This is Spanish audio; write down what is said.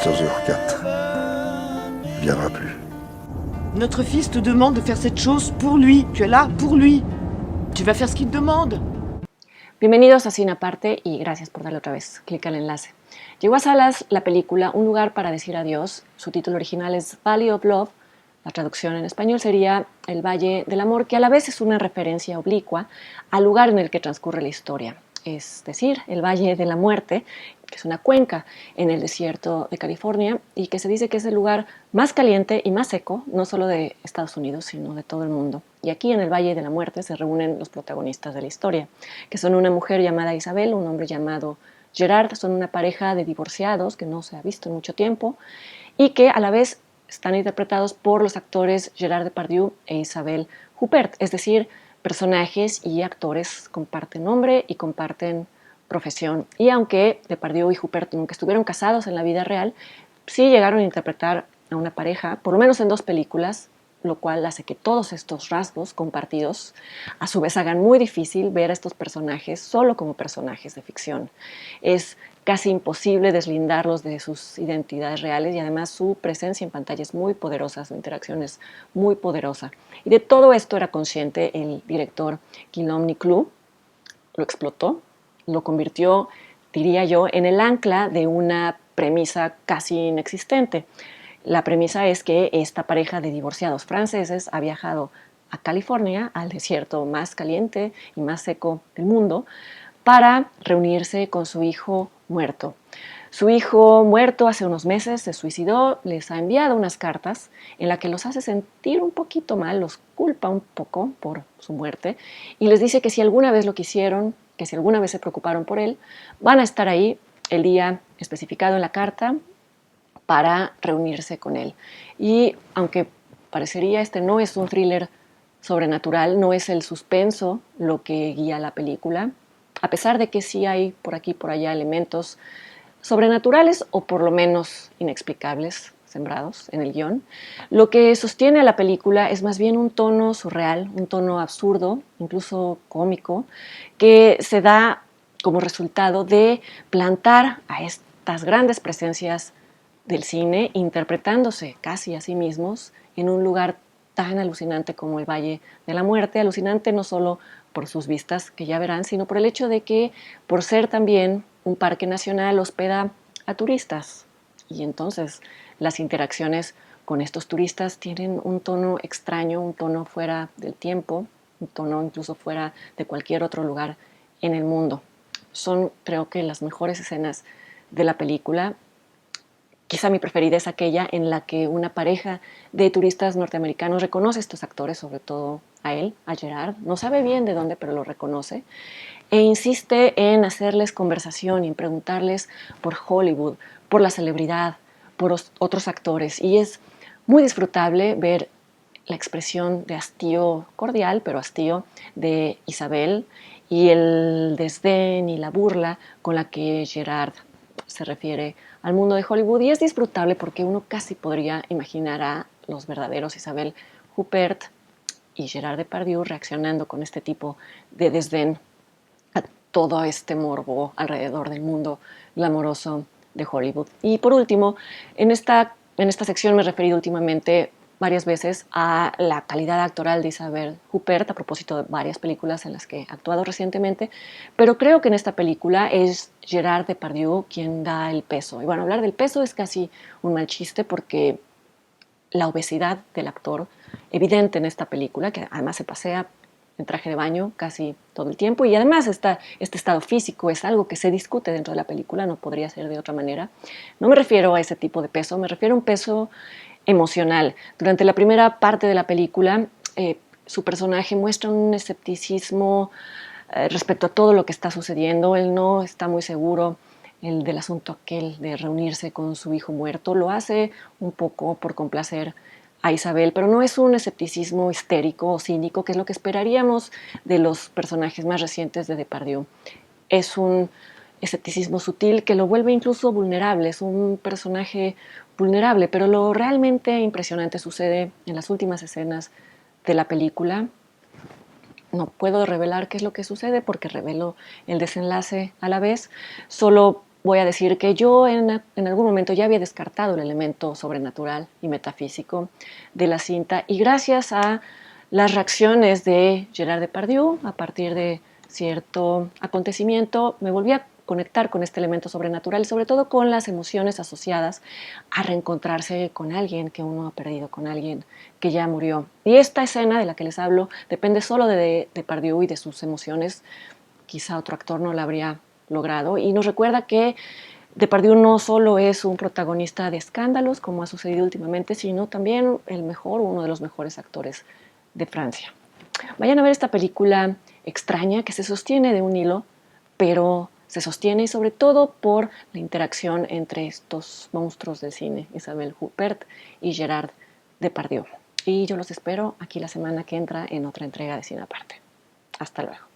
14h04. Il viendra plus. Notre fils te demande de faire cette chose pour lui. Tu es là pour lui. Tu vas faire ce qu'il te demande. Bienvenidos a Cine Aparte y gracias por darle otra vez clic al enlace. Llegó a salas la película Un lugar para decir adiós. Su título original es Valley of Love. La traducción en español sería El Valle del Amor, que a la vez es una referencia oblicua al lugar en el que transcurre la historia. Es decir, el Valle de la Muerte, que es una cuenca en el desierto de California y que se dice que es el lugar más caliente y más seco, no solo de Estados Unidos, sino de todo el mundo. Y aquí en el Valle de la Muerte se reúnen los protagonistas de la historia, que son una mujer llamada Isabel, un hombre llamado Gerard. Son una pareja de divorciados que no se ha visto en mucho tiempo y que a la vez están interpretados por los actores Gerard Depardieu e Isabelle Huppert, es decir, personajes y actores comparten nombre y comparten profesión. Y aunque Depardieu y Huppert nunca estuvieron casados en la vida real, sí llegaron a interpretar a una pareja, por lo menos en 2 películas, lo cual hace que todos estos rasgos compartidos a su vez hagan muy difícil ver a estos personajes solo como personajes de ficción. Es casi imposible deslindarlos de sus identidades reales y además su presencia en pantalla es muy poderosa, su interacción es muy poderosa. Y de todo esto era consciente el director Guillaume Niclou. Lo explotó, lo convirtió, diría yo, en el ancla de una premisa casi inexistente. La premisa es que esta pareja de divorciados franceses ha viajado a California, al desierto más caliente y más seco del mundo, para reunirse con su hijo muerto. Su hijo muerto hace unos meses se suicidó, les ha enviado unas cartas en las que los hace sentir un poquito mal, los culpa un poco por su muerte y les dice que si alguna vez lo quisieron, que si alguna vez se preocuparon por él, van a estar ahí el día especificado en la carta para reunirse con él. Y aunque parecería este no es un thriller sobrenatural, no es el suspenso lo que guía la película, a pesar de que sí hay por aquí y por allá elementos sobrenaturales o por lo menos inexplicables sembrados en el guión. Lo que sostiene a la película es más bien un tono surreal, un tono absurdo, incluso cómico, que se da como resultado de plantar a estas grandes presencias del cine interpretándose casi a sí mismos en un lugar tan alucinante como el Valle de la Muerte, alucinante no solo por sus vistas, que ya verán, sino por el hecho de que, por ser también un parque nacional, hospeda a turistas. Y entonces las interacciones con estos turistas tienen un tono extraño, un tono fuera del tiempo, un tono incluso fuera de cualquier otro lugar en el mundo. Son, creo que, las mejores escenas de la película. Quizá mi preferida es aquella en la que una pareja de turistas norteamericanos reconoce a estos actores, sobre todo a él, a Gerard. No sabe bien de dónde, pero lo reconoce. E insiste en hacerles conversación y en preguntarles por Hollywood, por la celebridad, por otros actores. Y es muy disfrutable ver la expresión de hastío cordial, pero hastío de Isabel y el desdén y la burla con la que Gerard se refiere al mundo de Hollywood, y es disfrutable porque uno casi podría imaginar a los verdaderos Isabelle Huppert y Gerard Depardieu reaccionando con este tipo de desdén a todo este morbo alrededor del mundo glamoroso de Hollywood. Y por último, en esta sección me he referido últimamente varias veces a la calidad actoral de Isabelle Huppert a propósito de varias películas en las que ha actuado recientemente, pero creo que en esta película es Gerard Depardieu quien da el peso. Y bueno, hablar del peso es casi un mal chiste porque la obesidad del actor, evidente en esta película, que además se pasea en traje de baño casi todo el tiempo, y además este estado físico es algo que se discute dentro de la película, no podría ser de otra manera. No me refiero a ese tipo de peso, me refiero a un peso emocional. Durante la primera parte de la película, su personaje muestra un escepticismo respecto a todo lo que está sucediendo. Él no está muy seguro del asunto aquel de reunirse con su hijo muerto. Lo hace un poco por complacer a Isabel, pero no es un escepticismo histérico o cínico, que es lo que esperaríamos de los personajes más recientes de Depardieu. Es un escepticismo sutil que lo vuelve incluso vulnerable, es un personaje vulnerable, pero lo realmente impresionante sucede en las últimas escenas de la película. No puedo revelar qué es lo que sucede porque revelo el desenlace a la vez, solo voy a decir que yo en algún momento ya había descartado el elemento sobrenatural y metafísico de la cinta, y gracias a las reacciones de Gerard Depardieu a partir de cierto acontecimiento me volví a conectar con este elemento sobrenatural y sobre todo con las emociones asociadas a reencontrarse con alguien que uno ha perdido, con alguien que ya murió. Y esta escena de la que les hablo depende solo de Depardieu y de sus emociones. Quizá otro actor no la habría logrado, y nos recuerda que Depardieu no solo es un protagonista de escándalos, como ha sucedido últimamente, sino también el mejor, uno de los mejores actores de Francia. Vayan a ver esta película extraña que se sostiene de un hilo, pero se sostiene sobre todo por la interacción entre estos monstruos del cine, Isabelle Huppert y Gerard Depardieu. Y yo los espero aquí la semana que entra en otra entrega de Cine Aparte. Hasta luego.